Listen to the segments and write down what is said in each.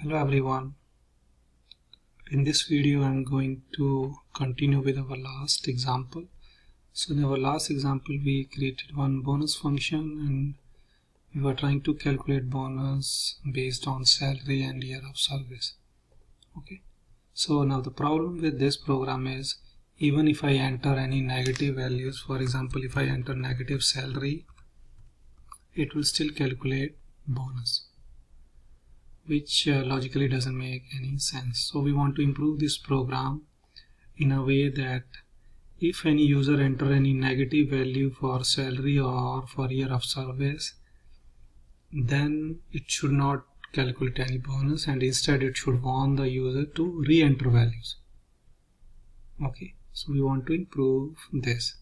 Hello everyone. In this video I'm going to continue with our last example. So in our last example we created one bonus function and we were trying to calculate bonus based on salary and year of service. Okay. So now the problem with this program is even if I enter any negative values, for example if I enter negative salary, it will still calculate bonus, which logically doesn't make any sense. So we want to improve this program in a way that if any user enter any negative value for salary or for year of service, then it should not calculate any bonus and instead it should warn the user to re-enter values. Okay, so we want to improve this.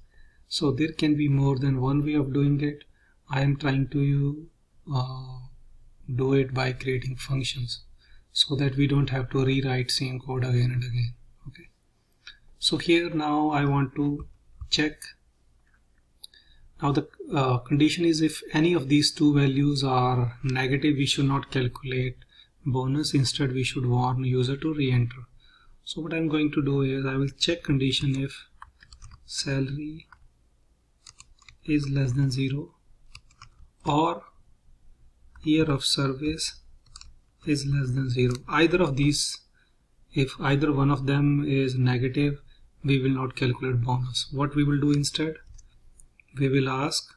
So there can be more than one way of doing it. I am trying to do it by creating functions so that we don't have to rewrite same code again and again. Okay, so here now I want to check. Now the condition is if any of these two values are negative, we should not calculate bonus. Instead we should warn user to re-enter. So what I'm going to do is I will check condition if salary is less than 0 or year of service is less than 0. Either of these, if either one of them is negative, we will not calculate bonus. What we will do instead, we will ask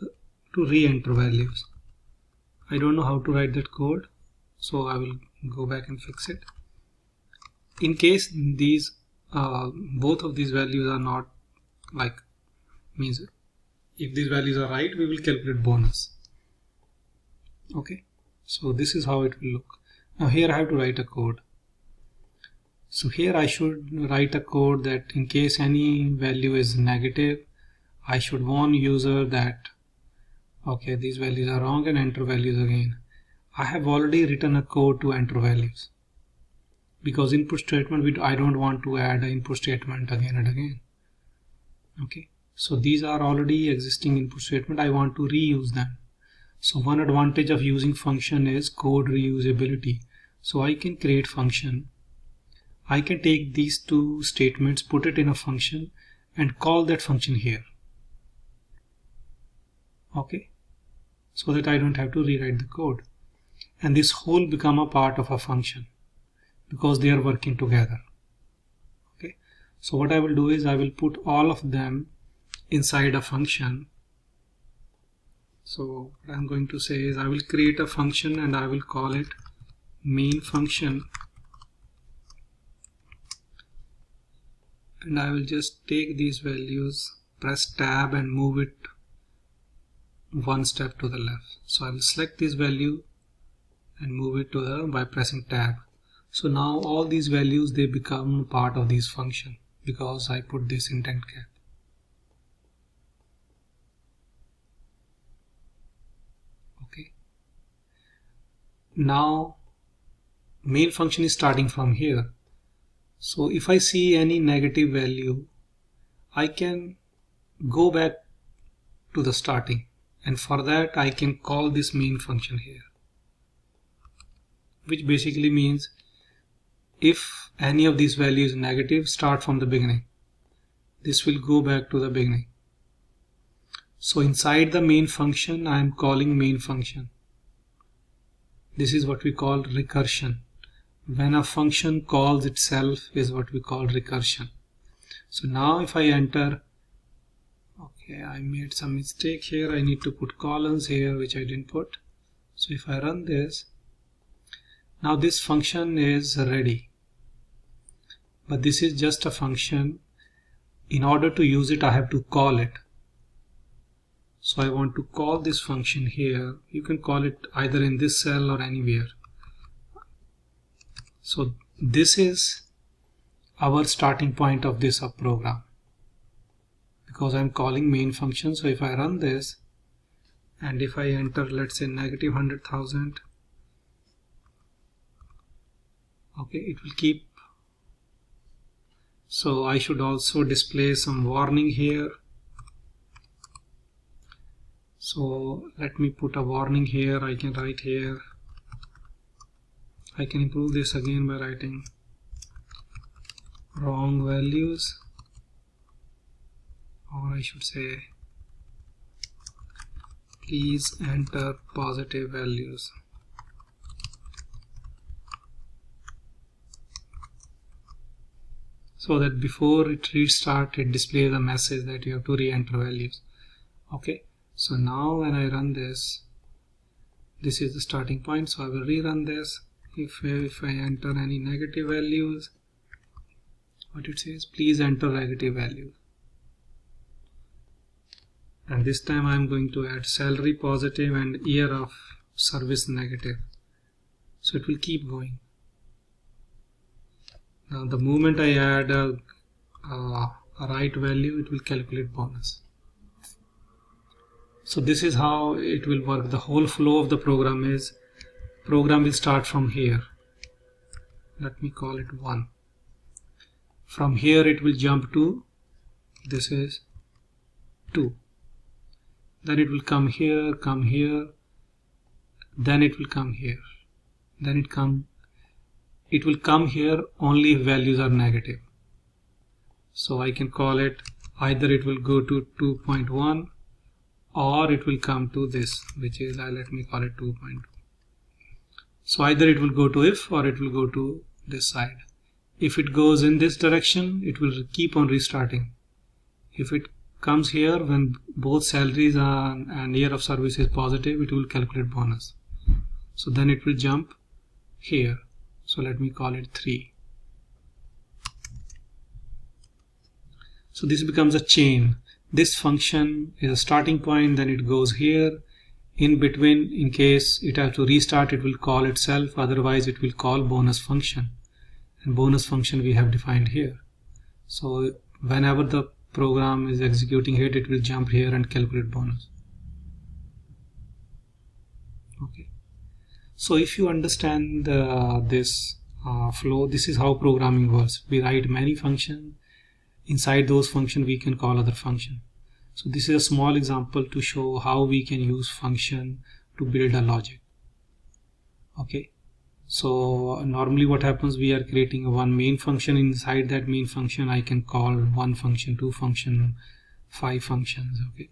to re-enter values. I don't know how to write that code, so I will go back and fix it. In case these both of these values are not means if these values are right, we will calculate bonus. Okay, so this is how it will look. Now here I have to write a code. So here I should write a code that in case any value is negative, I should warn user that okay, these values are wrong and enter values again. I have already written a code to enter values because input statement I don't want to add an input statement again and again. Okay, so these are already existing input statement. I want to reuse them. So one advantage of using function is code reusability. So I can create function. I can take these two statements, put it in a function and call that function here. Okay, so that I don't have to rewrite the code. And this whole become a part of a function because they are working together. Okay, so what I will do is I will put all of them inside a function. So what I'm going to say is I will create a function and I will call it main function, and I will just take these values, press tab and move it one step to the left. So I will select this value and move it to the by pressing tab. So now all these values, they become part of this function because I put this indent cap. Okay, now main function is starting from here. So if I see any negative value, I can go back to the starting, and for that I can call this main function here, which basically means if any of these values is negative, start from the beginning. This will go back to the beginning. So inside the main function I am calling main function. This is what we call recursion. When a function calls itself is what we call recursion. So now if I enter, okay, I made some mistake here. I need to put columns here which I didn't put. So if I run this, now this function is ready, but this is just a function. In order to use it I have to call it. So I want to call this function here. You can call it either in this cell or anywhere. So this is our starting point of this program because I'm calling main function. So if I run this and if I enter, let's say negative 100,000, okay, it will keep. So I should also display some warning here. So let me put a warning here. I can write here I can improve this again by writing wrong values, or I should say please enter positive values. So that before it restarts, it displays a message that you have to re-enter values. Okay, so now when I run this, this is the starting point, so I will rerun this. If I enter any negative values, what it says, please enter negative values. And this time I am going to add salary positive and year of service negative. So it will keep going. Now the moment I add a right value, it will calculate bonus. So this is how it will work. The whole flow of the program will start from here. Let me call it 1. From here it will jump to, this is 2. Then it will come here, then it will come here. Then it will come here only if values are negative. So I can call it, either it will go to 2.1 or it will come to this, which is, let me call it 2.2. So either it will go to if or it will go to this side. If it goes in this direction, it will keep on restarting. If it comes here when both salaries and year of service is positive, it will calculate bonus. So then it will jump here. So let me call it 3. So this becomes a chain. This function is a starting point, then it goes here. In between, in case it has to restart, it will call itself, otherwise it will call bonus function. And bonus function we have defined here. So whenever the program is executing it, it will jump here and calculate bonus. Okay. So if you understand this flow, this is how programming works. We write many functions. Inside those functions, we can call other function. So this is a small example to show how we can use function to build a logic. Okay. So normally what happens, we are creating one main function. Inside that main function, I can call 1 function, 2 function, 5 functions. Okay.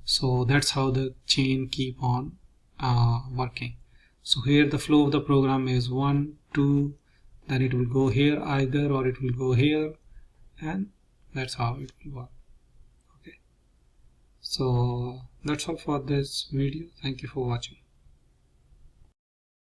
So that's how the chain keep on working. So here the flow of the program is 1, 2, then it will go here either, or it will go here, and that's how it will work. Okay. So that's all for this video. Thank you for watching.